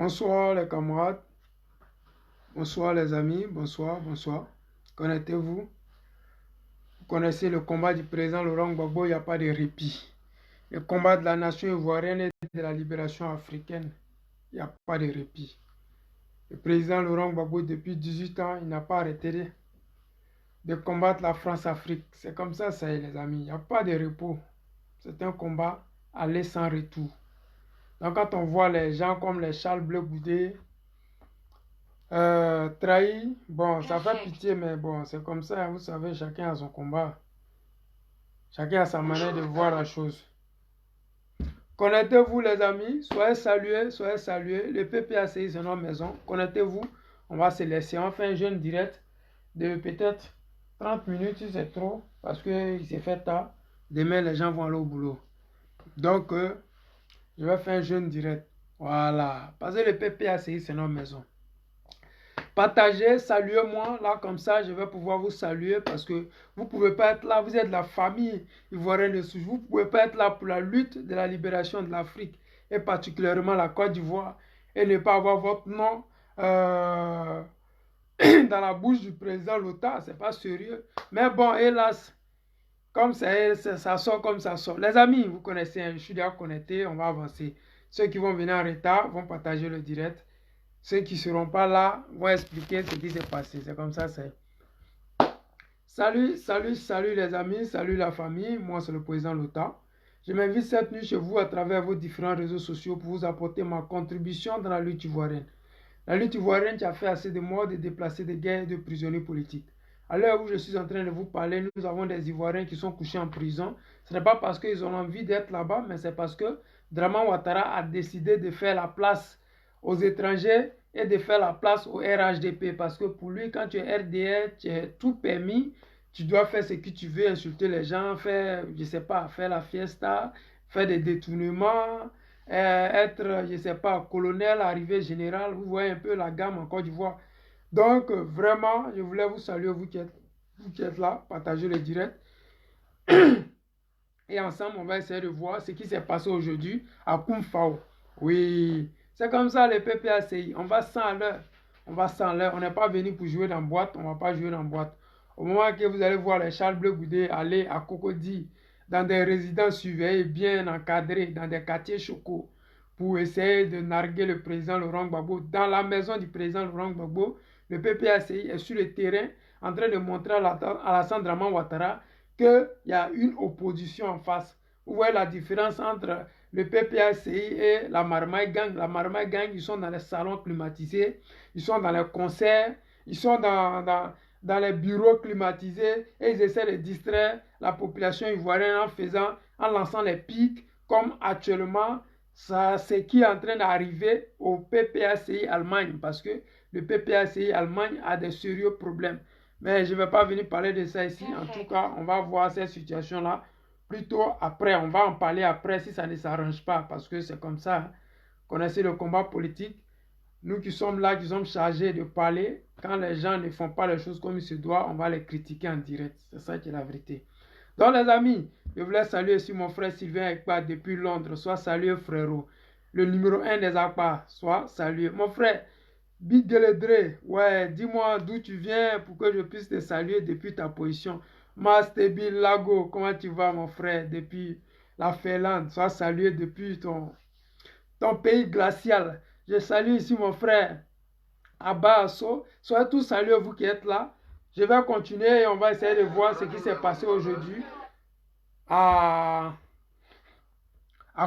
Bonsoir les camarades, bonsoir les amis, bonsoir, bonsoir. Connectez-vous. Vous connaissez le combat du président Laurent Gbagbo, il n'y a pas de répit. Le combat de la nation ivoirienne et de la libération africaine, il n'y a pas de répit. Le président Laurent Gbagbo, depuis 18 ans, il n'a pas arrêté de combattre la France-Afrique. C'est comme ça est les amis, il n'y a pas de repos. C'est un combat aller sans retour. Donc quand on voit les gens comme les Charles Bleu Goudé, trahi, bon, ça fait pitié, mais bon, c'est comme ça, vous savez, chacun a son combat. Chacun a sa manière de voir la chose. Connectez-vous les amis, soyez salués, soyez salués. Le PPACI, c'est notre maison. Connectez-vous, on va se laisser. On fait un jeune direct de peut-être 30 minutes si c'est trop, parce qu'il s'est fait tard. Demain, les gens vont aller au boulot. Donc, je vais faire un jeune direct. Voilà, parce que le PPACI, c'est notre maison. Partagez, saluez-moi, là comme ça, je vais pouvoir vous saluer parce que vous ne pouvez pas être là, vous êtes la famille ivoirienne de souche, vous ne pouvez pas être là pour la lutte de la libération de l'Afrique et particulièrement la Côte d'Ivoire et ne pas avoir votre nom dans la bouche du président Lota, c'est pas sérieux. Mais bon, hélas, comme ça sort comme ça sort. Les amis, vous connaissez, je suis déjà connecté, on va avancer. Ceux qui vont venir en retard vont partager le direct. Ceux qui ne seront pas là vont expliquer ce qui s'est passé. C'est comme ça, c'est. Salut, salut, salut les amis, salut la famille. Moi, c'est le président Lota. Je m'invite cette nuit chez vous à travers vos différents réseaux sociaux pour vous apporter ma contribution dans la lutte ivoirienne. La lutte ivoirienne qui a fait assez de morts, de déplacés, de guerres et de prisonniers politiques. À l'heure où je suis en train de vous parler, nous avons des Ivoiriens qui sont couchés en prison. Ce n'est pas parce qu'ils ont envie d'être là-bas, mais c'est parce que Draman Ouattara a décidé de faire la place aux étrangers et de faire la place au RHDP. Parce que pour lui, quand tu es RDR, tu es tout permis. Tu dois faire ce que tu veux, insulter les gens, faire, je sais pas, faire la fiesta, faire des détournements, être, je sais pas, colonel, arrivé général. Vous voyez un peu la gamme en Côte d'Ivoire. Donc, vraiment, je voulais vous saluer, vous qui êtes là, partagez le direct. Et ensemble, on va essayer de voir ce qui s'est passé aujourd'hui à Koumfao. Oui, c'est comme ça les PPACI. On va sans l'heure. On va sans l'heure. On n'est pas venu pour jouer dans boîte. On ne va pas jouer dans boîte. Au moment que vous allez voir les Charles Bleu Goudé aller à Cocody, dans des résidences surveillées, bien encadrées, dans des quartiers chocos, pour essayer de narguer le président Laurent Gbagbo, dans la maison du président Laurent Gbagbo, le PPACI est sur le terrain en train de montrer à Alassane Draman Ouattara qu'il y a une opposition en face. Vous voyez la différence entre le PPACI et la Marmaille Gang. La Marmaille Gang, ils sont dans les salons climatisés, ils sont dans les concerts, ils sont dans les bureaux climatisés et ils essaient de distraire la population ivoirienne en lançant les pics, comme actuellement, c'est qui est en train d'arriver au PPACI Allemagne, parce que le PPACI Allemagne a des sérieux problèmes. Mais je ne vais pas venir parler de ça ici. En tout cas, on va voir cette situation-là plutôt après. On va en parler après si ça ne s'arrange pas, parce que c'est comme ça. Connaissez le combat politique. Nous qui sommes là, qui sommes chargés de parler, quand les gens ne font pas les choses comme il se doit, on va les critiquer en direct. C'est ça qui est la vérité. Donc les amis, je voulais saluer aussi mon frère Sylvain Ekpa depuis Londres. Soit salué frérot. Le numéro 1 des Akpa. Soit salué. Mon frère, Big Geledre, ouais, dis-moi d'où tu viens pour que je puisse te saluer depuis ta position. Mastebi Lago, comment tu vas mon frère depuis la Finlande? Sois salué depuis ton pays glacial. Je salue ici mon frère Abba Asso. Soyez tous salués vous qui êtes là. Je vais continuer et on va essayer de voir ce qui s'est passé aujourd'hui à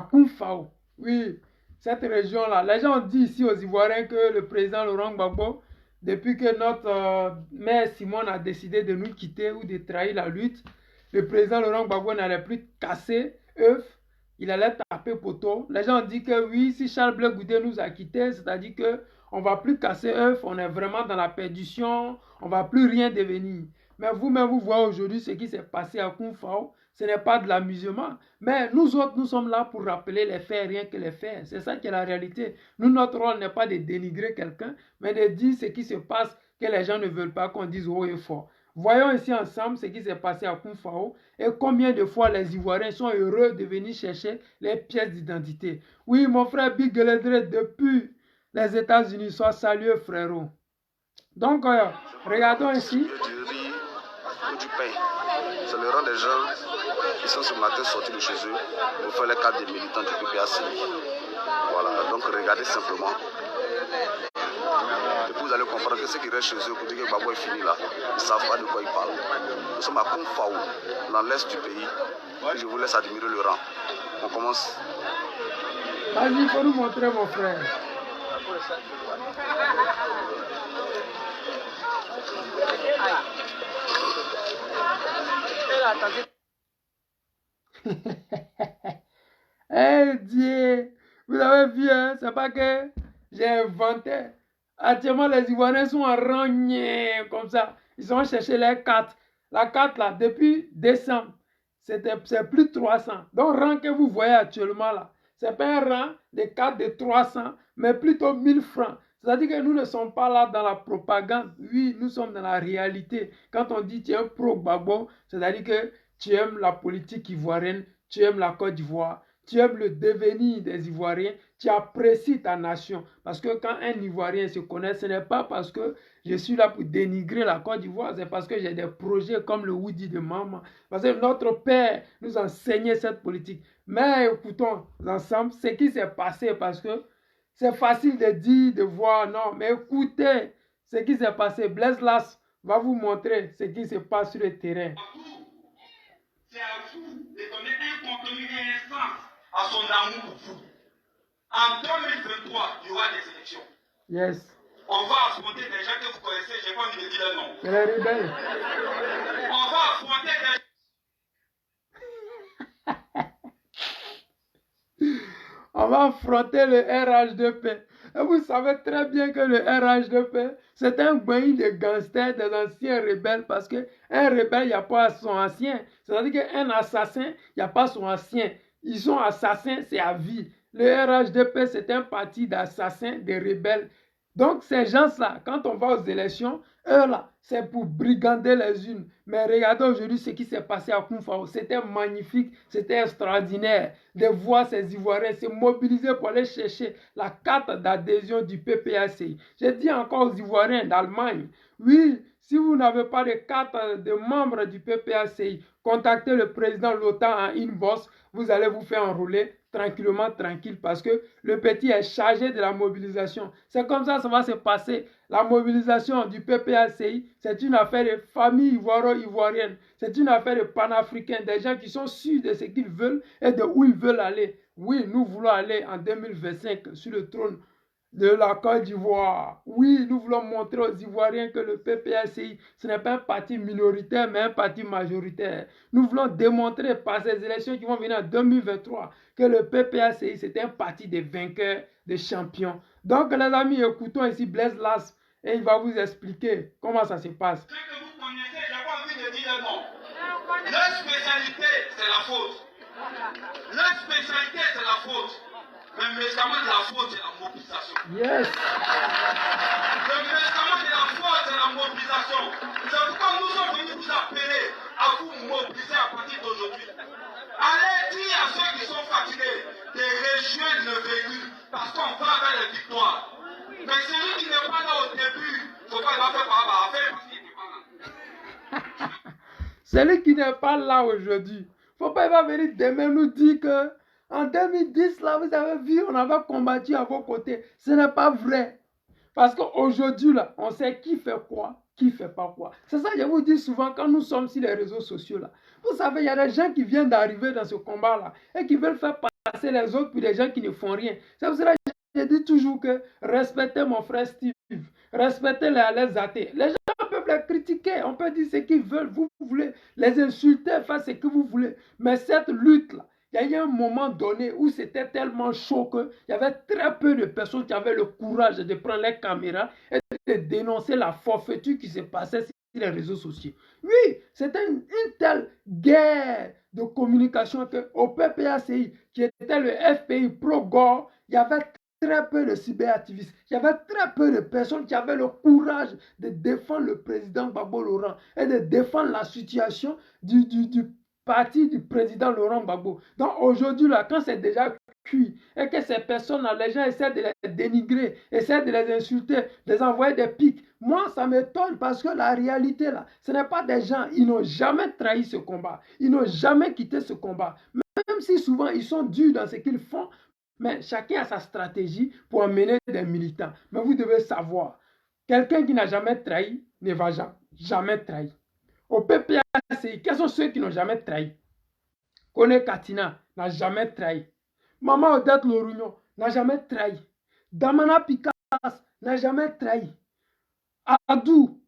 Koumfao. Oui, cette région-là. Les gens ont dit ici aux Ivoiriens que le président Laurent Gbagbo, depuis que notre mère Simone a décidé de nous quitter ou de trahir la lutte, le président Laurent Gbagbo n'allait plus casser œuf, il allait taper poteau. Les gens ont dit que oui, si Charles Bleu Goudé nous a quittés, c'est-à-dire qu'on ne va plus casser œuf, on est vraiment dans la perdition, on ne va plus rien devenir. Mais vous-même, vous voyez aujourd'hui ce qui s'est passé à Koumfao. Ce n'est pas de l'amusement. Mais nous autres, nous sommes là pour rappeler les faits, rien que les faits. C'est ça qui est la réalité. Nous, notre rôle n'est pas de dénigrer quelqu'un, mais de dire ce qui se passe, que les gens ne veulent pas qu'on dise haut et fort. Voyons ici ensemble ce qui s'est passé à Koumfao et combien de fois les Ivoiriens sont heureux de venir chercher les pièces d'identité. Oui, mon frère Big Geledre, depuis les États-Unis. Sois salué, frérot. Donc, regardons ici. Du pain. C'est le rang des gens qui sont ce matin sortis de chez eux pour faire les cadres des militants du PPACI. Voilà, donc regardez simplement. Et puis vous allez comprendre que ceux qui restent chez eux pour dire que Gbagbo est fini là, ils ne savent pas de quoi ils parlent. Nous sommes à Koumfaou, dans l'est du pays. Et je vous laisse admirer le rang. On commence. Vas-y, il faut nous montrer, mon frère. Eh Dieu, vous avez vu, hein, c'est pas que j'ai inventé. Actuellement, les Ivoiriens sont en rang comme ça. Ils ont cherché les cartes. La carte là, depuis décembre, c'est plus de 300. Donc, rang que vous voyez actuellement là, c'est pas un rang de cartes de 300, mais plutôt 1000 francs. C'est-à-dire que nous ne sommes pas là dans la propagande. Oui, nous sommes dans la réalité. Quand on dit tu es un pro-Gbagbo, c'est-à-dire que tu aimes la politique ivoirienne, tu aimes la Côte d'Ivoire, tu aimes le devenir des Ivoiriens, tu apprécies ta nation. Parce que quand un Ivoirien se connaît, ce n'est pas parce que je suis là pour dénigrer la Côte d'Ivoire, c'est parce que j'ai des projets comme le Woody de maman. Parce que notre père nous enseignait cette politique. Mais écoutons ensemble ce qui s'est passé parce que c'est facile de dire, de voir, non, mais écoutez ce qui s'est passé. Blaise Las va vous montrer ce qui se passe sur le terrain. C'est à vous de donner un contenu et un sens à son amour pour vous. En 2023, il y aura des élections. Yes. On va affronter des gens que vous connaissez, je n'ai pas envie de dire leur nom. C'est les rebelles. On va affronter des On va affronter le RH2P. Et vous savez très bien que le RH2P, c'est un pays de gangsters, des anciens rebelles, parce qu'un rebelle, il n'y a pas son ancien. C'est-à-dire qu'un assassin, il n'y a pas son ancien. Ils sont assassins, c'est à vie. Le RH2P, c'est un parti d'assassins, de rebelles. Donc, ces gens-là, quand on va aux élections, eux là, c'est pour brigander les unes. Mais regardez aujourd'hui ce qui s'est passé à Koumfaou. C'était magnifique, c'était extraordinaire de voir ces Ivoiriens se mobiliser pour aller chercher la carte d'adhésion du PPACI. Je dis encore aux Ivoiriens d'Allemagne, oui, si vous n'avez pas de carte de membre du PPACI, contactez le président l'OTAN en inbox, vous allez vous faire enrouler tranquillement, tranquille, parce que le petit est chargé de la mobilisation. C'est comme ça va se passer. La mobilisation du PPACI, c'est une affaire de famille ivoiro-ivoirienne. C'est une affaire de panafricains, des gens qui sont sûrs de ce qu'ils veulent et de où ils veulent aller. Oui, nous voulons aller en 2025 sur le trône de la Côte d'Ivoire. Oui, nous voulons montrer aux Ivoiriens que le PPACI, ce n'est pas un parti minoritaire, mais un parti majoritaire. Nous voulons démontrer par ces élections qui vont venir en 2023 que le PPACI, c'est un parti de vainqueurs, de champions. Donc, les amis, écoutons ici Blaise Las et il va vous expliquer comment ça se passe. ceux que vous connaissez, je n'ai pas envie de dire leur nom. Leur spécialité, c'est la faute. Leur spécialité, c'est la faute. Mais le médicament de la faute, c'est la mobilisation. Yes. Le médicament de la faute, c'est la mobilisation. C'est pourquoi nous sommes venus vous appeler à vous mobiliser à partir d'aujourd'hui. Allez dire à ceux qui sont fatigués de rejoindre le véhicule parce qu'on va vers la victoire. Mais celui qui n'est pas là au début, il ne faut pas le faire par la affaire parce qu'il n'est pas là. Celui qui n'est pas là aujourd'hui, faut pas il va venir demain nous dire que en 2010, là, vous avez vu, on avait combattu à vos côtés. Ce n'est pas vrai. Parce qu'aujourd'hui, là, on sait qui fait quoi, qui fait pas quoi. C'est ça que je vous dis souvent quand nous sommes sur les réseaux sociaux, là. Vous savez, il y a des gens qui viennent d'arriver dans ce combat-là et qui veulent faire passer les autres pour des gens qui ne font rien. C'est pour cela que je dis toujours que respectez mon frère Steve, respectez les athées. Les gens peuvent les critiquer, on peut dire ce qu'ils veulent, vous voulez les insulter, faire ce que vous voulez. Mais cette lutte-là, il y a eu un moment donné où c'était tellement chaud qu'il y avait très peu de personnes qui avaient le courage de prendre les caméras et de dénoncer la forfaiture qui se passait sur les réseaux sociaux. Oui, c'était une telle guerre de communication qu'au PPACI, qui était le FPI pro-Gore, il y avait très peu de cyberactivistes. Il y avait très peu de personnes qui avaient le courage de défendre le président Gbagbo Laurent et de défendre la situation du parti du président Laurent Gbagbo. Donc aujourd'hui, là, quand c'est déjà cuit et que ces personnes-là, les gens essaient de les dénigrer, essaient de les insulter, de les envoyer des pics. Moi, ça m'étonne parce que la réalité, là, ce n'est pas des gens, ils n'ont jamais trahi ce combat. Ils n'ont jamais quitté ce combat. Même si souvent, ils sont durs dans ce qu'ils font, mais chacun a sa stratégie pour amener des militants. Mais vous devez savoir, quelqu'un qui n'a jamais trahi ne va jamais trahir. Au PPACI, quels sont ceux qui n'ont jamais trahi? Kone Katina n'a jamais trahi. Maman Odette Lorugno n'a jamais trahi. Damana Pikas n'a jamais trahi. Adou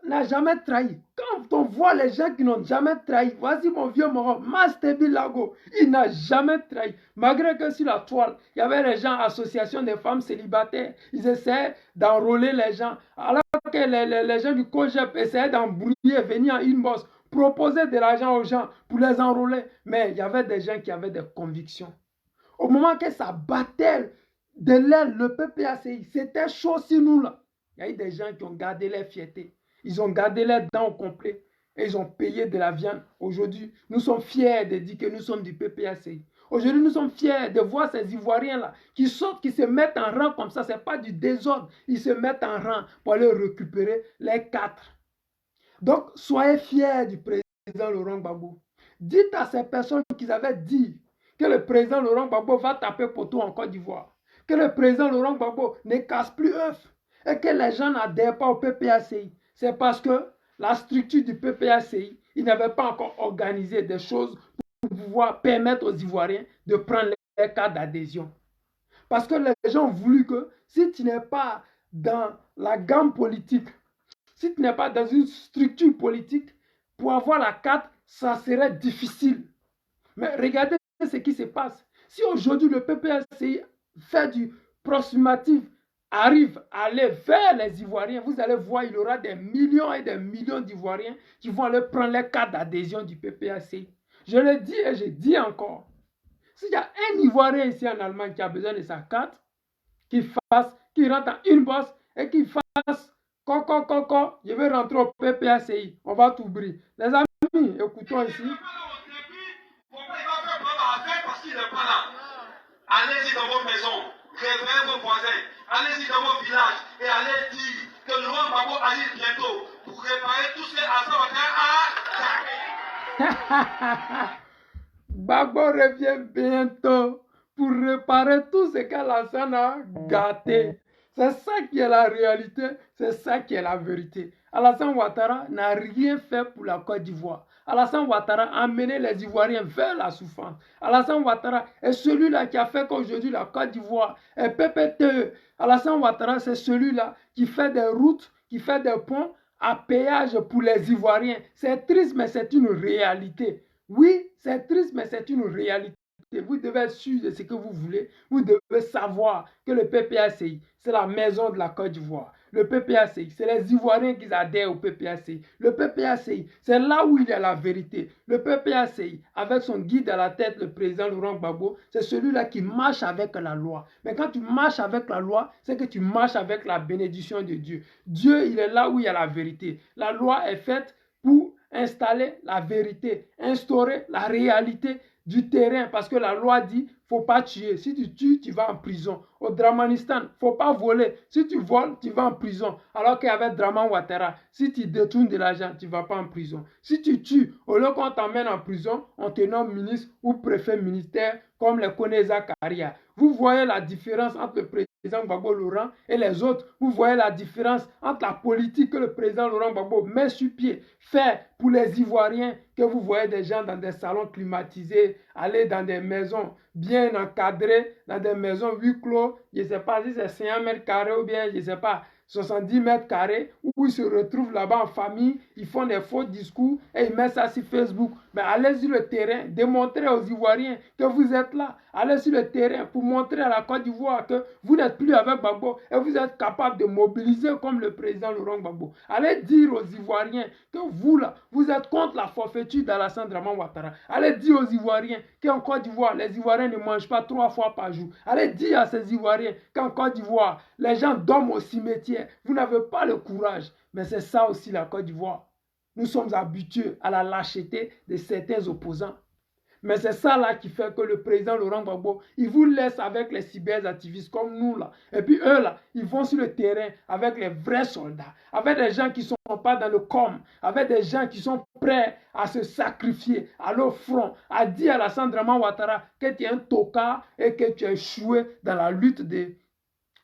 n'a jamais trahi. Quand on voit les gens qui n'ont jamais trahi, voici mon vieux moron, Mastebi Lago, il n'a jamais trahi. Malgré que sur la toile, il y avait les gens, association des femmes célibataires, ils essaient d'enrôler les gens. Alors que les gens du COGEP essayaient d'embrouiller, venir en inbox, proposer de l'argent aux gens pour les enrôler. Mais il y avait des gens qui avaient des convictions. Au moment que ça battait de l'aile, le PPACI, c'était chaud sur nous là. Il y a eu des gens qui ont gardé leur fierté. Ils ont gardé leurs dents au complet et ils ont payé de la viande. Aujourd'hui, nous sommes fiers de dire que nous sommes du PPACI. Aujourd'hui, nous sommes fiers de voir ces Ivoiriens-là qui sortent, qui se mettent en rang comme ça. Ce n'est pas du désordre. Ils se mettent en rang pour aller récupérer les 4. Donc, soyez fiers du président Laurent Gbagbo. Dites à ces personnes qui avaient dit que le président Laurent Gbagbo va taper poteau en Côte d'Ivoire, que le président Laurent Gbagbo ne casse plus œuf et que les gens n'adhèrent pas au PPACI. C'est parce que la structure du PPACI, il n'avait pas encore organisé des choses pour pouvoir permettre aux Ivoiriens de prendre les cas d'adhésion. Parce que les gens ont voulu que si tu n'es pas dans la gamme politique, si tu n'es pas dans une structure politique, pour avoir la carte, ça serait difficile. Mais regardez ce qui se passe. Si aujourd'hui le PPACI fait du proximatif, arrive à aller vers les Ivoiriens, vous allez voir, il y aura des millions et des millions d'Ivoiriens qui vont aller prendre les cartes d'adhésion du PPACI. Je le dis et je dis encore. S'il y a un Ivoirien ici en Allemagne qui a besoin de sa carte, qui rentre en une bosse et qui fasse coco, je vais rentrer au PPACI. On va t'ouvrir. Les amis, écoutons ici. Allez-y dans vos maisons, réveillez vos voisins, allez-y dans vos villages et allez dire que Laurent Gbagbo arrive bientôt pour réparer tout ce que Alassane a. Gbagbo revient bientôt pour réparer tout ce qu'Alassane a gâté. C'est ça qui est la réalité, c'est ça qui est la vérité. Alassane Ouattara n'a rien fait pour la Côte d'Ivoire. Alassane Ouattara a amené les Ivoiriens vers la souffrance. Alassane Ouattara est celui-là qui a fait qu'aujourd'hui la Côte d'Ivoire est PPTE. Alassane Ouattara, c'est celui-là qui fait des routes, qui fait des ponts à péage pour les Ivoiriens. C'est triste, mais c'est une réalité. Oui, c'est triste, mais c'est une réalité. Vous devez être sûr de ce que vous voulez. Vous devez savoir que le PPACI, c'est la maison de la Côte d'Ivoire. Le PPACI, c'est les Ivoiriens qui adhèrent au PPACI. Le PPACI, c'est là où il y a la vérité. Le PPACI, avec son guide à la tête, le président Laurent Gbagbo, c'est celui-là qui marche avec la loi. Mais quand tu marches avec la loi, c'est que tu marches avec la bénédiction de Dieu. Dieu, il est là où il y a la vérité. La loi est faite pour installer la vérité, instaurer la réalité du terrain, parce que la loi dit faut pas tuer. Si tu tues, tu vas en prison. Au Dramanistan, faut pas voler. Si tu voles, tu vas en prison. Alors qu'avec Draman Ouattara, si tu détournes de l'argent, tu vas pas en prison. Si tu tues, au lieu qu'on t'emmène en prison, on te nomme ministre ou préfet ministère comme les Koneza Karia. Vous voyez la différence entre le président Gbagbo Laurent et les autres. Vous voyez la différence entre la politique que le président Laurent Gbagbo met sur pied, fait pour les Ivoiriens, que vous voyez des gens dans des salons climatisés, aller dans des maisons bien encadrées, dans des maisons huis clos, je ne sais pas si c'est 50 mètres carrés ou bien, je ne sais pas, 70 mètres carrés, où ils se retrouvent là-bas en famille, ils font des faux discours et ils mettent ça sur Facebook. Mais allez sur le terrain, démontrez aux Ivoiriens que vous êtes là. Allez sur le terrain pour montrer à la Côte d'Ivoire que vous n'êtes plus avec Gbagbo et vous êtes capable de mobiliser comme le président Laurent Gbagbo. Allez dire aux Ivoiriens que vous là, vous êtes contre la forfaiture d'Alassane Draman Ouattara. Allez dire aux Ivoiriens qu'en Côte d'Ivoire, les Ivoiriens ne mangent pas 3 fois par jour. Allez dire à ces Ivoiriens qu'en Côte d'Ivoire, les gens dorment au cimetière. Vous n'avez pas le courage. Mais c'est ça aussi la Côte d'Ivoire. Nous sommes habitués à la lâcheté de certains opposants. Mais c'est ça là qui fait que le président Laurent Gbagbo, il vous laisse avec les cyberactivistes comme nous là. Et puis eux là, ils vont sur le terrain avec les vrais soldats, avec des gens qui ne sont pas dans le com, avec des gens qui sont prêts à se sacrifier, à leur front, à dire à Alassane Draman Ouattara que tu es un tocard et que tu as échoué dans la lutte de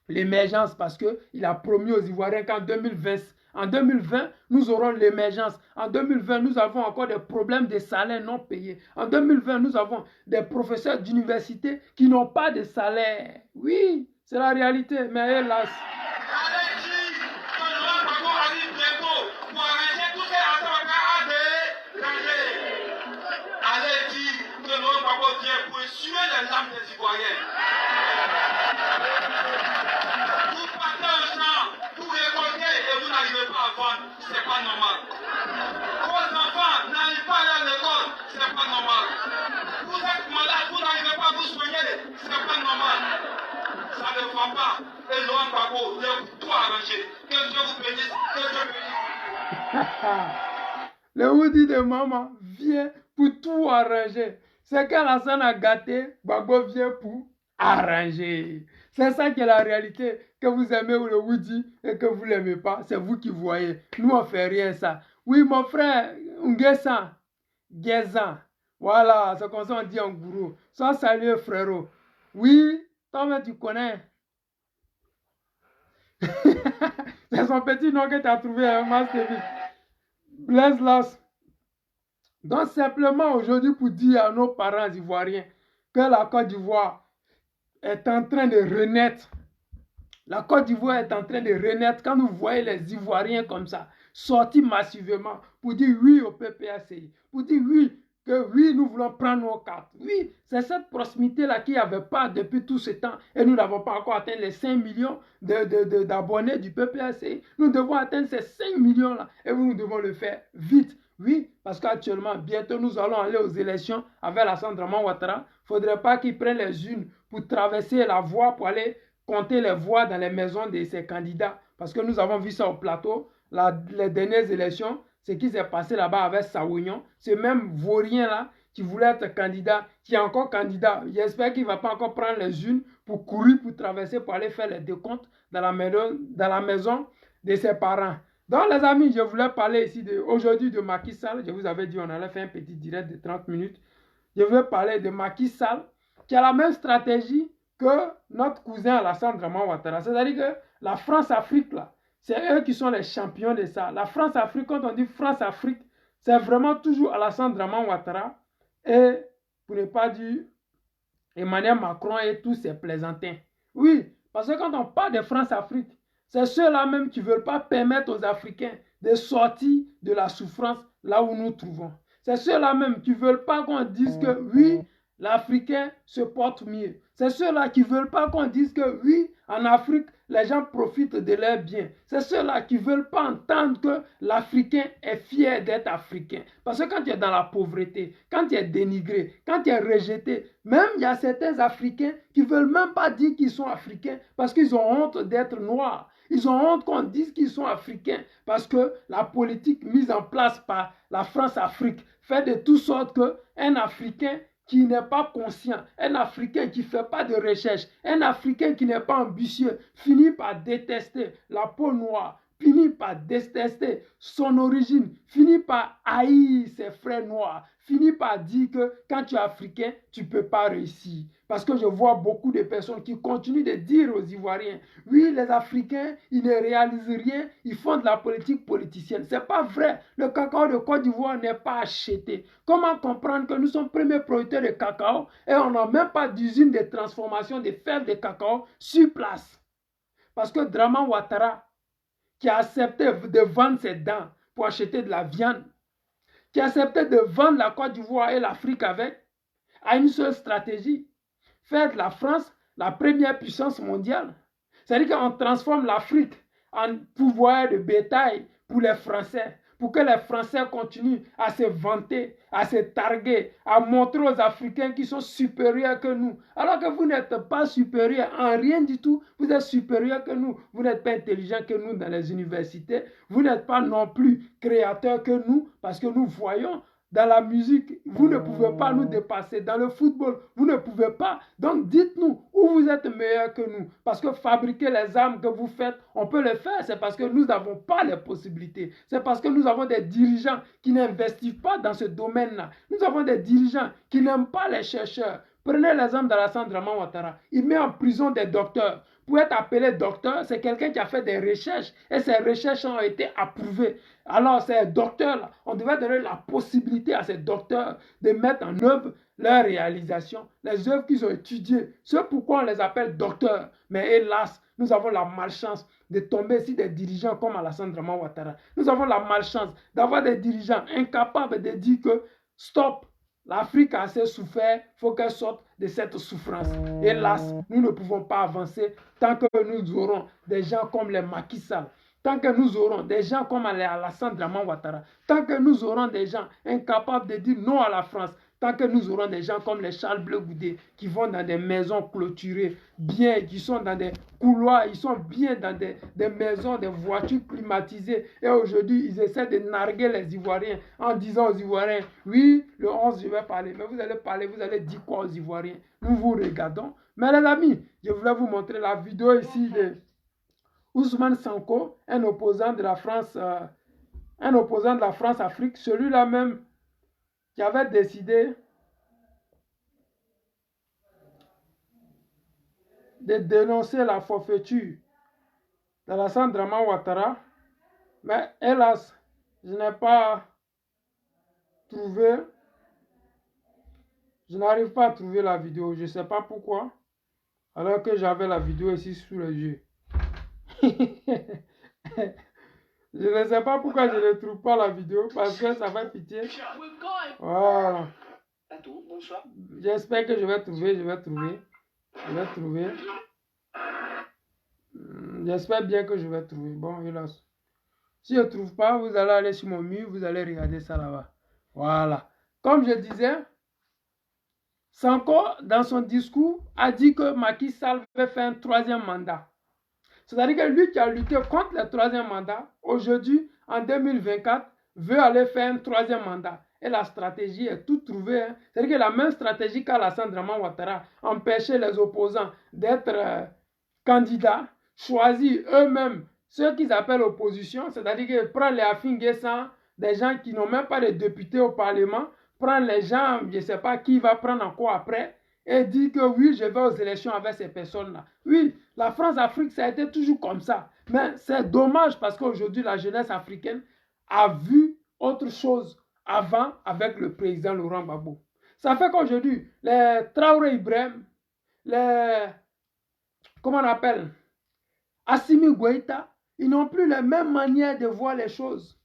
l'émergence parce qu'il a promis aux Ivoiriens qu'en 2020, nous aurons l'émergence. En 2020, nous avons encore des problèmes de salaire non payés. En 2020, nous avons des professeurs d'université qui n'ont pas de salaire. Oui, c'est la réalité, mais hélas. Pour essuyer les larmes des Ivoiriens. Vous partez un champ, vous récoltez et vous n'arrivez pas à vendre, c'est pas normal. Vos enfants n'arrivent pas à aller à l'école, c'est pas normal. Vous êtes malade, vous n'arrivez pas à vous soigner, c'est pas normal. Ça ne va pas. Et Laurent Gbagbo, il a tout arrangé. Que Dieu vous bénisse, que Dieu bénisse. Le Woody de maman vient pour tout arranger. C'est qu'Alassane a gâté, Gbagbo vient pour arranger. C'est ça qui est la réalité. Que vous aimez le Woody et que vous ne l'aimez pas, c'est vous qui voyez. Nous, on ne fait rien ça. Oui, mon frère, Nguessan, Guézan. Voilà, c'est comme ça on dit en gourou. Sans saluer, frérot. Oui, toi, tu connais. C'est son petit nom que tu as trouvé, hein, Master. Blaise Las. Donc simplement aujourd'hui pour dire à nos parents ivoiriens que la Côte d'Ivoire est en train de renaître. La Côte d'Ivoire est en train de renaître quand vous voyez les Ivoiriens comme ça, sortis massivement pour dire oui au PPACI, pour dire oui, que oui, nous voulons prendre nos cartes. Oui, c'est cette proximité-là qu'il n'y avait pas depuis tout ce temps et nous n'avons pas encore atteint les 5 millions d'abonnés du PPACI. Nous devons atteindre ces 5 millions-là et nous devons le faire vite. Oui, parce qu'actuellement, bientôt, nous allons aller aux élections avec Alassane Draman Ouattara. Il ne faudrait pas qu'ils prennent les unes pour traverser la voie, pour aller compter les voix dans les maisons de ces candidats. Parce que nous avons vu ça au plateau, les dernières élections, ce qui s'est passé là-bas avec Saounion. Ce même vaurien-là qui voulait être candidat, qui est encore candidat. J'espère qu'il ne va pas encore prendre les unes pour courir, pour traverser, pour aller faire les décomptes dans la maison de ses parents. Donc les amis, je voulais parler ici aujourd'hui de Macky Sall. Je vous avais dit on allait faire un petit direct de 30 minutes. Je veux parler de Macky Sall qui a la même stratégie que notre cousin Alassane Draman Ouattara. C'est-à-dire que la France-Afrique, là, c'est eux qui sont les champions de ça. La France-Afrique, quand on dit France-Afrique, c'est vraiment toujours Alassane Draman Ouattara et, pour ne pas dire, Emmanuel Macron et tous ces plaisantins. Oui, parce que quand on parle de France-Afrique, c'est ceux-là même qui ne veulent pas permettre aux Africains de sortir de la souffrance là où nous trouvons. C'est ceux-là même qui ne veulent pas qu'on dise que oui, l'Africain se porte mieux. C'est ceux-là qui ne veulent pas qu'on dise que oui, en Afrique, les gens profitent de leurs biens. C'est ceux-là qui ne veulent pas entendre que l'Africain est fier d'être Africain. Parce que quand tu es dans la pauvreté, quand tu es dénigré, quand tu es rejeté, même il y a certains Africains qui ne veulent même pas dire qu'ils sont Africains parce qu'ils ont honte d'être noirs. Ils ont honte qu'on dise qu'ils sont Africains parce que la politique mise en place par la France-Afrique fait de toute sorte qu'un Africain qui n'est pas conscient, un Africain qui ne fait pas de recherche, un Africain qui n'est pas ambitieux, finit par détester la peau noire, finit par détester son origine, finit par haïr ses frères noirs, finit par dire que quand tu es Africain, tu ne peux pas réussir. Parce que je vois beaucoup de personnes qui continuent de dire aux Ivoiriens, oui, les Africains, ils ne réalisent rien, ils font de la politique politicienne. Ce n'est pas vrai. Le cacao de Côte d'Ivoire n'est pas acheté. Comment comprendre que nous sommes premiers producteurs de cacao et on n'a même pas d'usine de transformation de fèves de cacao sur place? Parce que Draman Ouattara, qui a accepté de vendre ses dents pour acheter de la viande, qui a accepté de vendre la Côte d'Ivoire et l'Afrique avec, a une seule stratégie. Faire de la France la première puissance mondiale. C'est-à-dire qu'on transforme l'Afrique en pouvoir de bétail pour les Français, pour que les Français continuent à se vanter, à se targuer, à montrer aux Africains qu'ils sont supérieurs que nous. Alors que vous n'êtes pas supérieurs en rien du tout, vous êtes supérieurs que nous. Vous n'êtes pas intelligents que nous dans les universités, vous n'êtes pas non plus créateurs que nous, parce que nous voyons Dans la musique, vous ne pouvez pas nous dépasser. Dans le football, vous ne pouvez pas. Donc dites-nous où vous êtes meilleur que nous. Parce que fabriquer les armes que vous faites, on peut le faire. C'est parce que nous n'avons pas les possibilités. C'est parce que nous avons des dirigeants qui n'investissent pas dans ce domaine-là. Nous avons des dirigeants qui n'aiment pas les chercheurs. Prenez l'exemple d'Alassane Draman Ouattara. Il met en prison des docteurs. Pour être appelé docteur, c'est quelqu'un qui a fait des recherches et ces recherches ont été approuvées. Alors, ces docteurs-là, on devait donner la possibilité à ces docteurs de mettre en œuvre leurs réalisations, les œuvres qu'ils ont étudiées. C'est pourquoi on les appelle docteurs. Mais hélas, nous avons la malchance de tomber sur des dirigeants comme Alassane Draman Ouattara. Nous avons la malchance d'avoir des dirigeants incapables de dire que stop, l'Afrique a assez souffert, il faut qu'elle sorte de cette souffrance. Hélas, nous ne pouvons pas avancer tant que nous aurons des gens comme les Macky Sall, tant que nous aurons des gens comme Alassane Draman Ouattara, tant que nous aurons des gens incapables de dire non à la France, tant que nous aurons des gens comme les Charles Bleu Goudé qui vont dans des maisons clôturées, bien, qui sont dans des couloirs, ils sont bien dans des maisons, des voitures climatisées. Et aujourd'hui, ils essaient de narguer les Ivoiriens en disant aux Ivoiriens, oui, le 11, je vais parler. Mais vous allez parler, vous allez dire quoi aux Ivoiriens? Nous vous regardons. Mais les amis, je voulais vous montrer la vidéo ici de Ousmane Sonko, un opposant de la France-Afrique, celui-là même qui avait décidé de dénoncer la forfaiture d'Alassane Draman Ouattara. Mais hélas, je n'ai pas trouvé, je n'arrive pas à trouver la vidéo. Je ne sais pas pourquoi, alors que j'avais la vidéo ici sous les yeux. Je ne sais pas pourquoi je ne trouve pas la vidéo, parce que ça fait pitié. Voilà. J'espère que je vais trouver. J'espère bien que je vais trouver. Bon, hélas. Si je ne trouve pas, vous allez aller sur mon mur, vous allez regarder ça là-bas. Voilà. Comme je disais, Sonko, dans son discours, a dit que Macky Sall veut faire un troisième mandat. C'est-à-dire que lui qui a lutté contre le troisième mandat, aujourd'hui, en 2024, veut aller faire un troisième mandat. Et la stratégie est toute trouvée. Hein. C'est-à-dire que la même stratégie qu'Alassane Draman Ouattara, empêcher les opposants d'être candidats, choisir eux-mêmes ceux qu'ils appellent opposition, c'est-à-dire que prendre les Afin-Guessan, des gens qui n'ont même pas de députés au Parlement, prendre les gens, je ne sais pas qui va prendre encore après, et dire que oui, je vais aux élections avec ces personnes-là. Oui, la France-Afrique, ça a été toujours comme ça. Mais c'est dommage parce qu'aujourd'hui, la jeunesse africaine a vu autre chose avant avec le président Laurent Gbagbo. Ça fait qu'aujourd'hui, les Traoré Ibrahim, les, comment on appelle, Assimi Goïta, ils n'ont plus la même manière de voir les choses.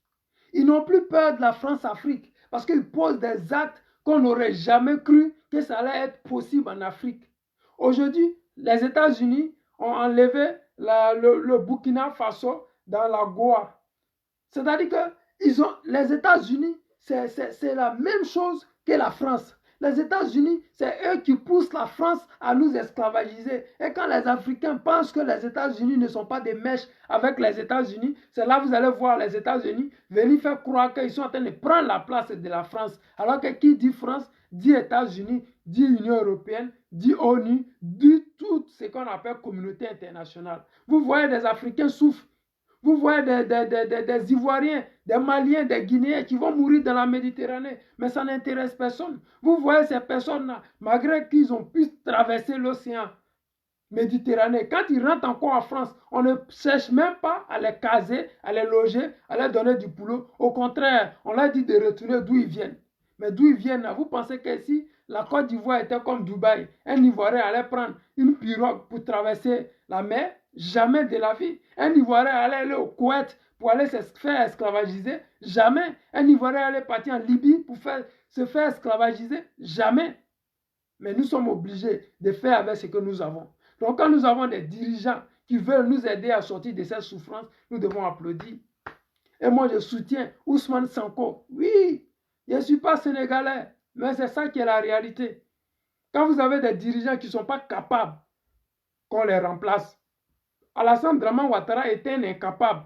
Ils n'ont plus peur de la France-Afrique parce qu'ils posent des actes qu'on n'aurait jamais cru que ça allait être possible en Afrique. Aujourd'hui, les États-Unis ont enlevé le Burkina Faso dans la Goa. C'est-à-dire que les États-Unis, c'est la même chose que la France. Les États-Unis, c'est eux qui poussent la France à nous esclavagiser. Et quand les Africains pensent que les États-Unis ne sont pas des mèches avec les États-Unis, c'est là que vous allez voir les États-Unis venir faire croire qu'ils sont en train de prendre la place de la France. Alors que qui dit France, dit États-Unis, dit Union européenne, dit ONU, dit tout ce qu'on appelle communauté internationale. Vous voyez des Africains souffrent. Vous voyez des Ivoiriens, des Maliens, des Guinéens qui vont mourir dans la Méditerranée, mais ça n'intéresse personne. Vous voyez ces personnes-là, malgré qu'ils ont pu traverser l'océan Méditerranée, quand ils rentrent encore en France, on ne cherche même pas à les caser, à les loger, à leur donner du boulot. Au contraire, on leur dit de retourner d'où ils viennent. Mais d'où ils viennent là, vous pensez que si la Côte d'Ivoire était comme Dubaï, un Ivoirien allait prendre une pirogue pour traverser la mer? Jamais de la vie. Un Ivoirien allait aller au Koweït pour aller se faire esclavagiser? Jamais. Un Ivoirien allait partir en Libye pour se faire esclavagiser? Jamais. Mais nous sommes obligés de faire avec ce que nous avons. Donc quand nous avons des dirigeants qui veulent nous aider à sortir de cette souffrance, nous devons applaudir. Et moi je soutiens Ousmane Sonko. Oui, je ne suis pas sénégalais, mais c'est ça qui est la réalité. Quand vous avez des dirigeants qui ne sont pas capables qu'on les remplace, Alassane Draman Ouattara était un incapable.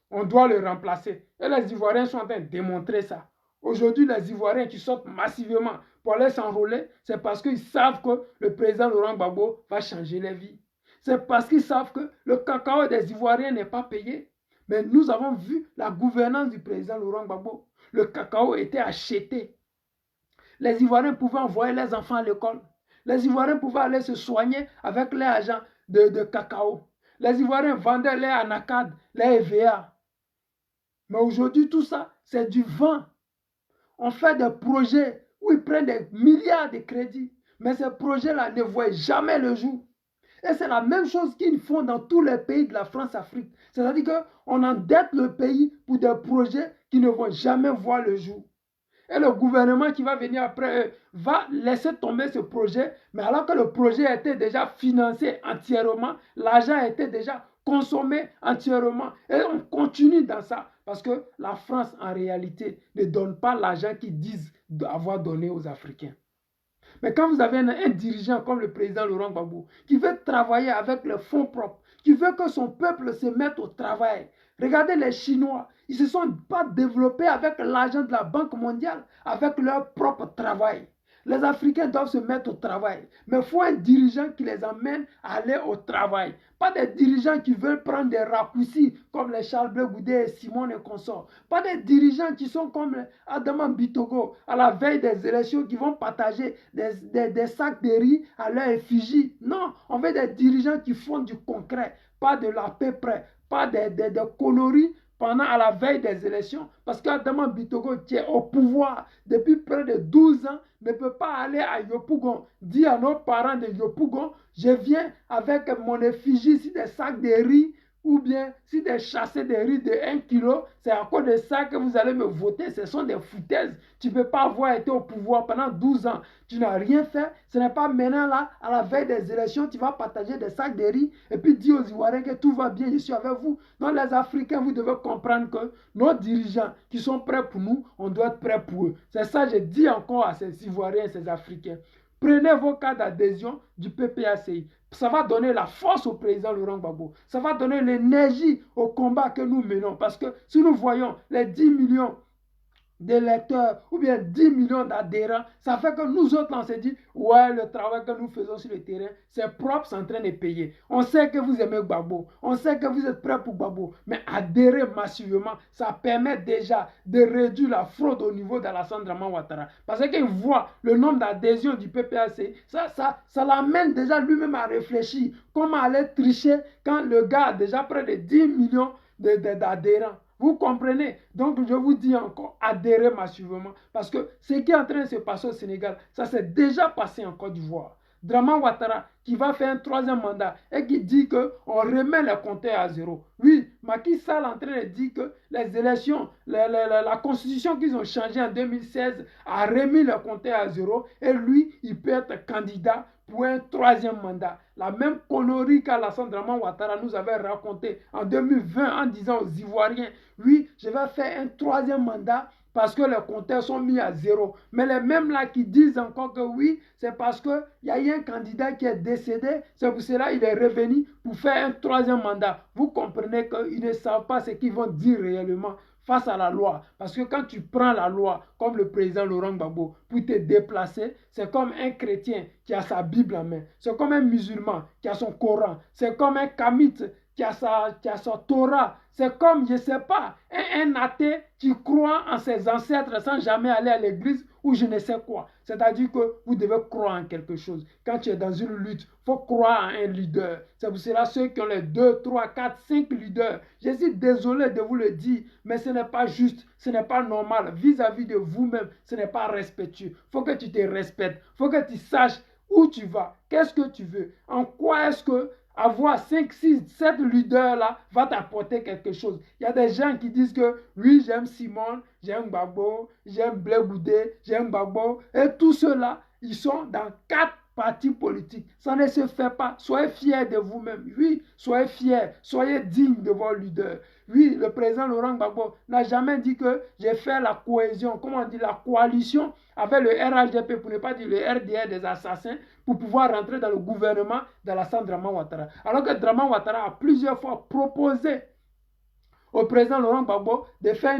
On doit le remplacer. Et les Ivoiriens sont en train de démontrer ça. Aujourd'hui, les Ivoiriens qui sortent massivement pour aller s'enrôler, c'est parce qu'ils savent que le président Laurent Gbagbo va changer les vies. C'est parce qu'ils savent que le cacao des Ivoiriens n'est pas payé. Mais nous avons vu la gouvernance du président Laurent Gbagbo. Le cacao était acheté. Les Ivoiriens pouvaient envoyer les enfants à l'école. Les Ivoiriens pouvaient aller se soigner avec les agents de cacao. Les Ivoiriens vendaient les anacades, les EVA. Mais aujourd'hui, tout ça, c'est du vent. On fait des projets où ils prennent des milliards de crédits. Mais ces projets-là ne voient jamais le jour. Et c'est la même chose qu'ils font dans tous les pays de la France-Afrique. C'est-à-dire qu'on endette le pays pour des projets qui ne vont jamais voir le jour. Et le gouvernement qui va venir après va laisser tomber ce projet, mais alors que le projet était déjà financé entièrement, l'argent était déjà consommé entièrement. Et on continue dans ça, parce que la France, en réalité, ne donne pas l'argent qu'ils disent avoir donné aux Africains. Mais quand vous avez un dirigeant comme le président Laurent Gbagbo, qui veut travailler avec les fonds propres, qui veut que son peuple se mette au travail, regardez les Chinois, ils ne se sont pas développés avec l'argent de la Banque mondiale, avec leur propre travail. Les Africains doivent se mettre au travail. Mais il faut un dirigeant qui les amène à aller au travail. Pas des dirigeants qui veulent prendre des raccourcis comme les Charles Blé Goudé et Simone et consorts. Pas des dirigeants qui sont comme Adama Bitogo à la veille des élections qui vont partager des sacs de riz à leur effigie. Non, on veut des dirigeants qui font du concret, pas de la paix près, pas des conneries pendant à la veille des élections, parce qu'Adama Bitogo qui est au pouvoir depuis près de 12 ans ne peut pas aller à Yopougon, dire à nos parents de Yopougon, je viens avec mon effigie sur des sacs de riz, ou bien si des chassés de riz de 1 kilo, c'est à cause de ça que vous allez me voter. Ce sont des foutaises. Tu ne peux pas avoir été au pouvoir pendant 12 ans. Tu n'as rien fait. Ce n'est pas maintenant là, à la veille des élections, tu vas partager des sacs de riz et puis dire aux Ivoiriens que tout va bien, je suis avec vous. Donc les Africains, vous devez comprendre que nos dirigeants qui sont prêts pour nous, on doit être prêts pour eux. C'est ça que je dis encore à ces Ivoiriens et ces Africains. Prenez vos cas d'adhésion du PPACI. Ça va donner la force au président Laurent Gbagbo. Ça va donner l'énergie au combat que nous menons. Parce que si nous voyons les 10 millions d'électeurs ou bien 10 millions d'adhérents, ça fait que nous autres, on s'est dit, ouais, le travail que nous faisons sur le terrain, c'est propre, c'est en train de payer. On sait que vous aimez Gbagbo, on sait que vous êtes prêts pour Gbagbo, mais adhérer massivement, ça permet déjà de réduire la fraude au niveau d'Alassane Draman Ouattara. Parce qu'il voit le nombre d'adhésions du PPAC, ça l'amène déjà lui-même à réfléchir comment aller tricher quand le gars a déjà près de 10 millions d'adhérents. Vous comprenez? Donc, je vous dis encore, adhérez massivement. Parce que ce qui est en train de se passer au Sénégal, ça s'est déjà passé en Côte d'Ivoire. Draman Ouattara, qui va faire un 3e mandat et qui dit qu'on remet les compteurs à zéro. Oui, Macky Sall est en train de dire que les élections, la constitution qu'ils ont changée en 2016 a remis les compteurs à zéro et lui, il peut être candidat pour un 3e mandat. La même connerie qu'Alassane Draman Ouattara nous avait raconté en 2020 en disant aux Ivoiriens, oui, je vais faire un 3e mandat parce que les compteurs sont mis à zéro. Mais les mêmes là qui disent encore que oui, c'est parce qu'il y a eu un candidat qui est décédé, c'est pour cela qu'il est revenu pour faire un 3e mandat. Vous comprenez qu'ils ne savent pas ce qu'ils vont dire réellement face à la loi. Parce que quand tu prends la loi, comme le président Laurent Gbagbo, pour te déplacer, c'est comme un chrétien qui a sa Bible en main. C'est comme un musulman qui a son Coran. C'est comme un kamite qui a sa Torah. C'est comme, je ne sais pas, un athée qui croit en ses ancêtres sans jamais aller à l'église ou je ne sais quoi. C'est-à-dire que vous devez croire en quelque chose. Quand tu es dans une lutte, il faut croire en un leader. C'est pour cela ceux qui ont les 2, 3, 4, 5 leaders. Je suis désolé de vous le dire, mais ce n'est pas juste, ce n'est pas normal. Vis-à-vis de vous-même, ce n'est pas respectueux. Il faut que tu te respectes. Il faut que tu saches où tu vas. Qu'est-ce que tu veux? En quoi est-ce que avoir 5, 6, 7 leaders-là va t'apporter quelque chose. Il y a des gens qui disent que oui, j'aime Simone, j'aime Gbagbo, j'aime Blé Goudé, j'aime Gbagbo. Et tous ceux-là, ils sont dans 4 partis politiques. Ça ne se fait pas. Soyez fiers de vous-même. Oui, soyez fiers. Soyez dignes de vos leaders. Oui, le président Laurent Gbagbo n'a jamais dit que j'ai fait la cohésion, comment on dit, la coalition avec le RHDP, pour ne pas dire le RDR des assassins, pour pouvoir rentrer dans le gouvernement d'Alassane Draman Ouattara. Alors que Draman Ouattara a plusieurs fois proposé au président Laurent Gbagbo de faire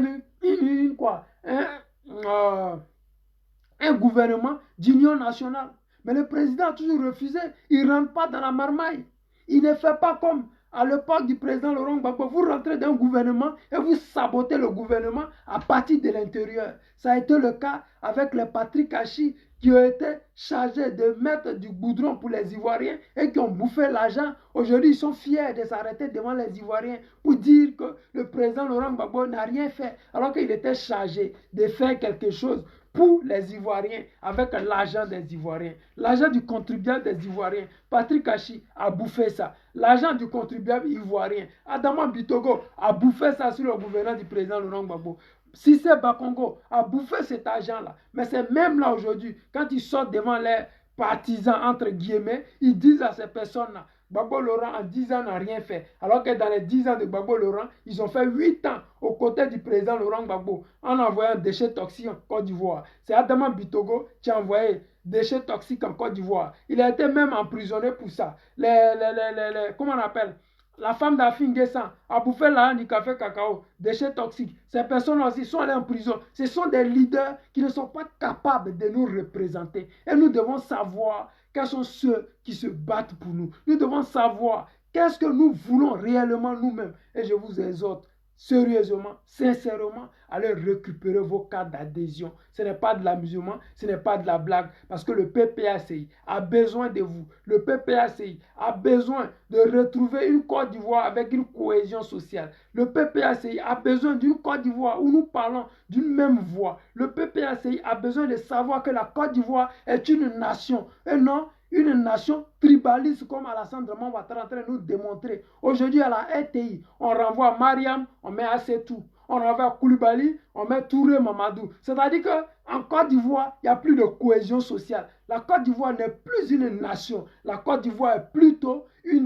un gouvernement d'union nationale. Mais le président a toujours refusé. Il ne rentre pas dans la marmaille. Il ne fait pas comme à l'époque du président Laurent Gbagbo. Vous rentrez dans un gouvernement et vous sabotez le gouvernement à partir de l'intérieur. Ça a été le cas avec les Patrick Achi qui ont été chargés de mettre du goudron pour les Ivoiriens et qui ont bouffé l'argent. Aujourd'hui, ils sont fiers de s'arrêter devant les Ivoiriens pour dire que le président Laurent Gbagbo n'a rien fait alors qu'il était chargé de faire quelque chose pour les Ivoiriens, avec l'argent des Ivoiriens, l'argent du contribuable des Ivoiriens. Patrick Achi a bouffé ça. L'argent du contribuable ivoirien. Adama Bitogo a bouffé ça sur le gouvernement du président Laurent Gbagbo. Cissé Bakongo a bouffé cet argent-là. Mais c'est même là aujourd'hui, quand ils sortent devant les partisans, entre guillemets, ils disent à ces personnes-là, Gbagbo Laurent en 10 ans n'a rien fait. Alors que dans les 10 ans de Gbagbo Laurent, ils ont fait 8 ans aux côtés du président Laurent Gbagbo en envoyant des déchets toxiques en Côte d'Ivoire. C'est Adama Bitogo qui a envoyé des déchets toxiques en Côte d'Ivoire. Il a été même emprisonné pour ça. Comment on appelle? La femme d'Afin Guessan a bouffé l'argent du café cacao, déchets toxiques. Ces personnes aussi sont allées en prison. Ce sont des leaders qui ne sont pas capables de nous représenter. Et nous devons savoir quels sont ceux qui se battent pour nous. Nous devons savoir qu'est-ce que nous voulons réellement nous-mêmes. Et je vous exhorte sérieusement, sincèrement, allez récupérer vos cartes d'adhésion. Ce n'est pas de l'amusement, ce n'est pas de la blague, parce que le PPACI a besoin de vous. Le PPACI a besoin de retrouver une Côte d'Ivoire avec une cohésion sociale. Le PPACI a besoin d'une Côte d'Ivoire où nous parlons d'une même voix. Le PPACI a besoin de savoir que la Côte d'Ivoire est une nation, et non une nation tribaliste comme Alassane Draman Ouattara est en train de nous démontrer. Aujourd'hui à la RTI, on renvoie Mariam, on met Assetou. On renvoie Koulibaly, on met Touré Mamadou. C'est-à-dire qu'en Côte d'Ivoire, il n'y a plus de cohésion sociale. La Côte d'Ivoire n'est plus une nation. La Côte d'Ivoire est plutôt je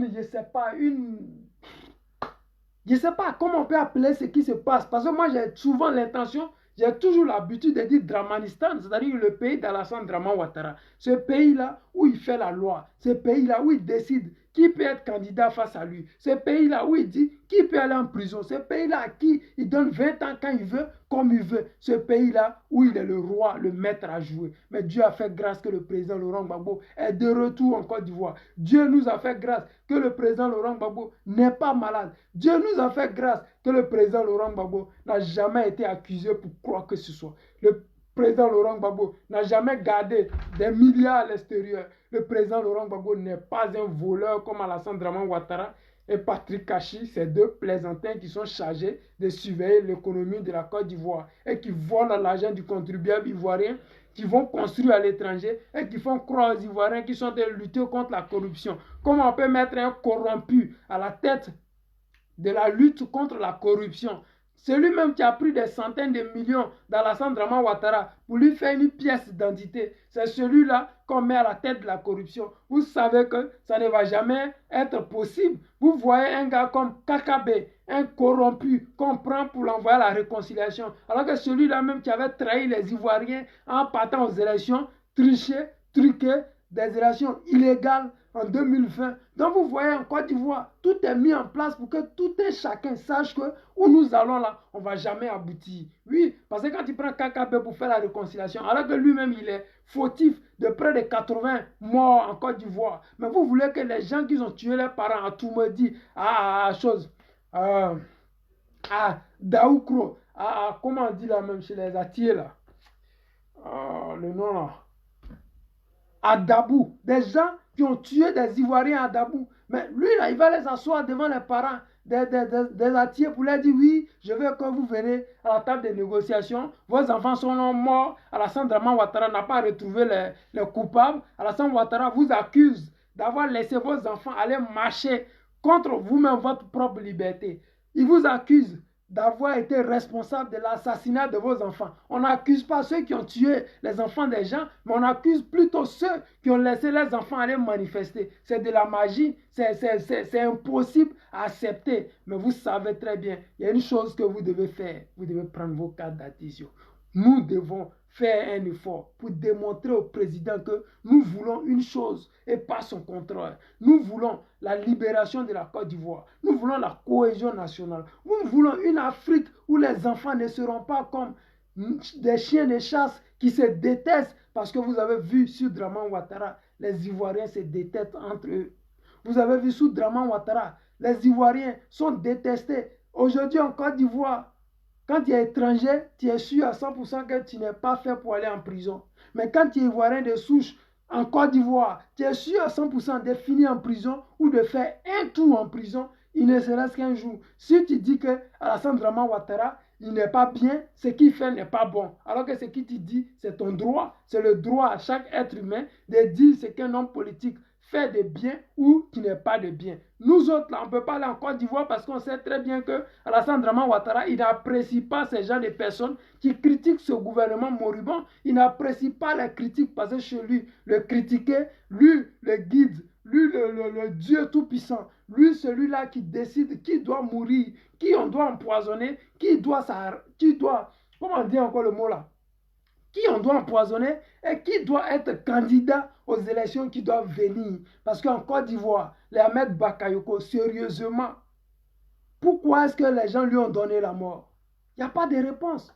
ne sais pas comment on peut appeler ce qui se passe. Parce que moi, j'ai souvent l'intention, j'ai toujours l'habitude de dire Dramanistan, c'est-à-dire le pays d'Alassane Draman Ouattara. Ce pays-là où il fait la loi, ce pays-là où il décide qui peut être candidat face à lui, ce pays-là où il dit qui peut aller en prison, ce pays-là à qui il donne 20 ans quand il veut, comme il veut, ce pays-là où il est le roi, le maître à jouer. Mais Dieu a fait grâce que le président Laurent Gbagbo est de retour en Côte d'Ivoire. Dieu nous a fait grâce que le président Laurent Gbagbo n'est pas malade. Dieu nous a fait grâce que le président Laurent Gbagbo n'a jamais été accusé pour quoi que ce soit. Le président Laurent Gbagbo n'a jamais gardé des milliards à l'extérieur. Le président Laurent Gbagbo n'est pas un voleur comme Alassane Draman Ouattara et Patrick Achi, ces deux plaisantins qui sont chargés de surveiller l'économie de la Côte d'Ivoire et qui volent l'argent du contribuable ivoirien, qui vont construire à l'étranger et qui font croire aux Ivoiriens qui sont en train de lutter contre la corruption. Comment on peut mettre un corrompu à la tête de la lutte contre la corruption? Celui-même qui a pris des centaines de millions d'Alassane Draman Ouattara pour lui faire une pièce d'identité, c'est celui-là qu'on met à la tête de la corruption. Vous savez que ça ne va jamais être possible. Vous voyez un gars comme Kakabe, un corrompu qu'on prend pour l'envoyer à la réconciliation, alors que celui-là même qui avait trahi les Ivoiriens en partant aux élections, triché, truqué, des élections illégales en 2020. Donc vous voyez en Côte d'Ivoire, tout est mis en place pour que tout un chacun sache que où nous allons là, on ne va jamais aboutir. Oui, parce que quand tu prends KKB pour faire la réconciliation, alors que lui-même il est fautif de près de 80 morts en Côte d'Ivoire. Mais vous voulez que les gens qui ont tué leurs parents à Toumoudi, Daoukro, comment on dit là même chez les Atiers là, le nom là, à Dabou, des gens qui ont tué des Ivoiriens à Dabou. Mais lui, là, il va les asseoir devant les parents des Atiers pour leur dire oui, je veux que vous venez à la table de négociation. Vos enfants sont morts. Alassane Draman Ouattara n'a pas retrouvé les coupables. Alassane Ouattara vous accuse d'avoir laissé vos enfants aller marcher contre vous-même votre propre liberté. Il vous accuse d'avoir été responsable de l'assassinat de vos enfants. On n'accuse pas ceux qui ont tué les enfants des gens, mais on accuse plutôt ceux qui ont laissé les enfants aller manifester. C'est de la magie, c'est impossible à accepter. Mais vous savez très bien, il y a une chose que vous devez faire. Vous devez prendre vos cartes d'adhésion. Nous devons faire un effort pour démontrer au président que nous voulons une chose et pas son contraire. Nous voulons la libération de la Côte d'Ivoire. Nous voulons la cohésion nationale. Nous voulons une Afrique où les enfants ne seront pas comme des chiens de chasse qui se détestent parce que vous avez vu sur Draman Ouattara, les Ivoiriens se détestent entre eux. Vous avez vu sur Draman Ouattara, les Ivoiriens sont détestés. Aujourd'hui en Côte d'Ivoire, quand tu es étranger, tu es sûr à 100% que tu n'es pas fait pour aller en prison. Mais quand tu es Ivoirien de souche, en Côte d'Ivoire, tu es sûr à 100% de finir en prison ou de faire un tour en prison, il ne serait-ce qu'un jour. Si tu dis que Alassane Draman Ouattara, il n'est pas bien, ce qu'il fait n'est pas bon. Alors que ce qu'il te dit, c'est ton droit. C'est le droit à chaque être humain de dire ce qu'un homme politique fait de bien ou qui n'est pas de bien. Nous autres, là, on ne peut pas aller en Côte d'Ivoire parce qu'on sait très bien que Alassane Draman Ouattara, il n'apprécie pas ces gens de personnes qui critiquent ce gouvernement moribond. Il n'apprécie pas les critiques parce que chez lui, le critiquer, lui, le guide, lui, le Dieu tout-puissant, lui, celui-là qui décide qui doit mourir, qui on doit empoisonner, qui doit, comment dire encore le mot là, qui on doit empoisonner et qui doit être candidat aux élections qui doivent venir. Parce qu'en Côte d'Ivoire, les Ahmed Bakayoko, sérieusement, pourquoi est-ce que les gens lui ont donné la mort? Il n'y a pas de réponse.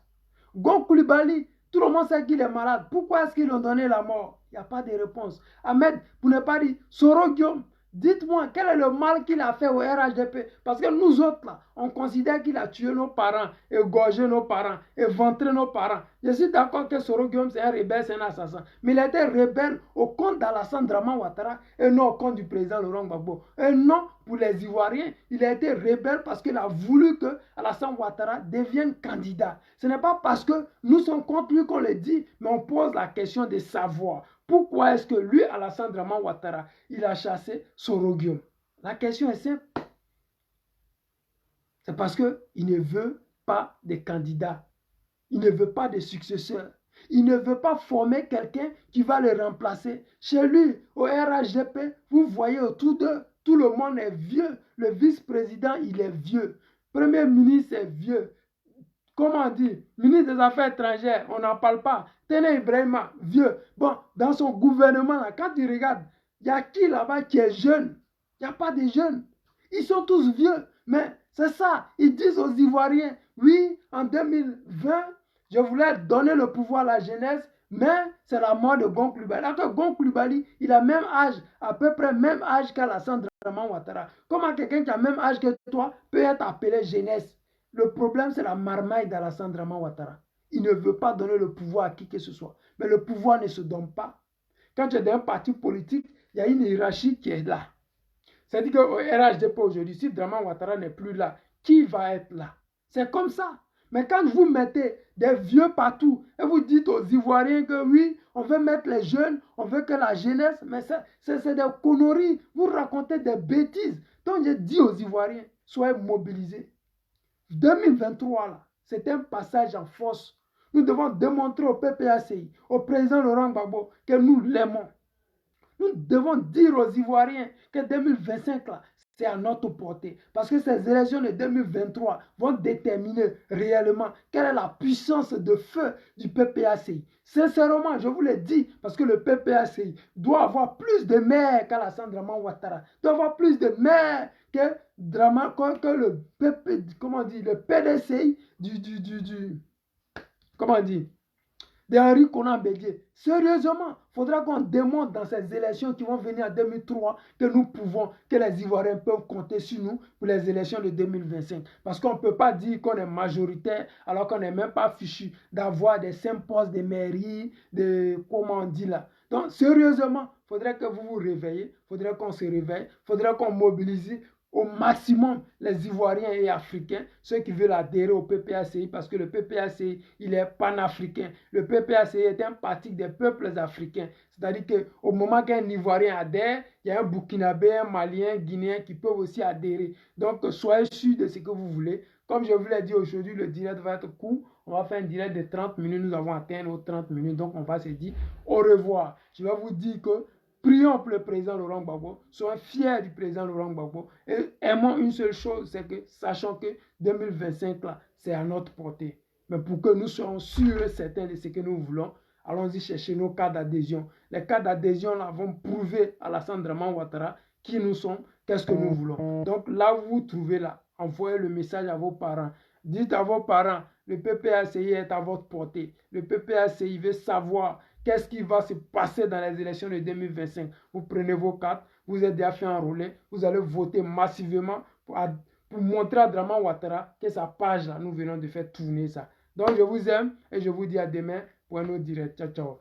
Gon Koulibaly, tout le monde sait qu'il est malade. Pourquoi est-ce qu'ils lui ont donné la mort? Il n'y a pas de réponse. Ahmed, pour ne pas dire, Soro Guillaume, dites-moi, quel est le mal qu'il a fait au RHDP? Parce que nous autres, là, on considère qu'il a tué nos parents, égorgé nos parents, éventré nos parents. Je suis d'accord que Soro Guillaume, c'est un rebelle, c'est un assassin. Mais il était rebelle au compte d'Alassane Draman Ouattara et non au compte du président Laurent Gbagbo. Et non, pour les Ivoiriens, il a été rebelle parce qu'il a voulu que Alassane Ouattara devienne candidat. Ce n'est pas parce que nous sommes contre lui qu'on le dit, mais on pose la question de savoir. Pourquoi est-ce que lui, Alassane Draman Ouattara, il a chassé Soro Guillaume? La question est simple. C'est parce qu'il ne veut pas de candidat. Il ne veut pas de successeur. Il ne veut pas former quelqu'un qui va le remplacer. Chez lui, au RHDP, vous voyez autour d'eux, tout le monde est vieux. Le vice-président, il est vieux. Premier ministre est vieux. Comment dire, ministre des Affaires étrangères, on n'en parle pas. Téné Ibrahima, vieux. Bon, dans son gouvernement, là, quand tu regardes, il y a qui là-bas qui est jeune? Il n'y a pas de jeunes. Ils sont tous vieux. Mais c'est ça, ils disent aux Ivoiriens, oui, en 2020, je voulais donner le pouvoir à la jeunesse, mais c'est la mort de Gon Koulibaly. Alors que Gon Koulibaly, il a même âge, à peu près même âge qu'Alassane Draman Ouattara. Comment quelqu'un qui a même âge que toi peut être appelé jeunesse? Le problème, c'est la marmaille d'Alassane Draman Ouattara. Il ne veut pas donner le pouvoir à qui que ce soit. Mais le pouvoir ne se donne pas. Quand tu es dans un parti politique, il y a une hiérarchie qui est là. C'est-à-dire qu'au RHDP aujourd'hui, si Draman Ouattara n'est plus là, qui va être là? C'est comme ça. Mais quand vous mettez des vieux partout et vous dites aux Ivoiriens que oui, on veut mettre les jeunes, on veut que la jeunesse, mais c'est des conneries. Vous racontez des bêtises. Donc je dis aux Ivoiriens, soyez mobilisés. 2023, là, c'est un passage en force. Nous devons démontrer au PPACI, au président Laurent Gbagbo, que nous l'aimons. Nous devons dire aux Ivoiriens que 2025, là, c'est à notre portée. Parce que ces élections de 2023 vont déterminer réellement quelle est la puissance de feu du PPACI. Sincèrement, je vous le dis, parce que le PPACI doit avoir plus de maires qu'Alassane Draman Ouattara, doit avoir plus de maires que le PDCI comment dire, d'Henri Konan Bédié. Sérieusement, il faudra qu'on démontre dans ces élections qui vont venir en 2003 que nous pouvons, que les Ivoiriens peuvent compter sur nous pour les élections de 2025. Parce qu'on ne peut pas dire qu'on est majoritaire alors qu'on n'est même pas fichu d'avoir des 5 postes de mairie, comment on dit là. Donc, sérieusement, il faudrait que vous vous réveillez, il faudrait qu'on se réveille, il faudrait qu'on mobilise au maximum les Ivoiriens et Africains, ceux qui veulent adhérer au PPACI, parce que le PPACI, il est panafricain. Le PPACI est un parti des peuples africains. C'est-à-dire qu'au moment qu'un Ivoirien adhère, il y a un Burkinabé, un Malien, un Guinéen qui peuvent aussi adhérer. Donc, soyez sûrs de ce que vous voulez. Comme je vous l'ai dit aujourd'hui, le direct va être court. On va faire un direct de 30 minutes. Nous avons atteint nos 30 minutes. Donc, on va se dire au revoir. Je vais vous dire que prions pour le président Laurent Gbagbo, soyons fiers du président Laurent Gbagbo et aimons une seule chose, c'est que sachant que 2025 là, c'est à notre portée. Mais pour que nous soyons sûrs et certains de ce que nous voulons, allons-y chercher nos cas d'adhésion. Les cas d'adhésion là vont prouver à Alassane Draman Ouattara qui nous sommes, qu'est-ce que nous voulons. Donc là où vous vous trouvez là, envoyez le message à vos parents. Dites à vos parents, Le PPACI est à votre portée. Le PPACI veut savoir qu'est-ce qui va se passer dans les élections de 2025. Vous prenez vos cartes, vous êtes déjà fait enrôler, vous allez voter massivement pour montrer à Draman Ouattara que sa page là, nous venons de faire tourner ça. Donc je vous aime et je vous dis à demain pour un autre direct. Ciao, ciao.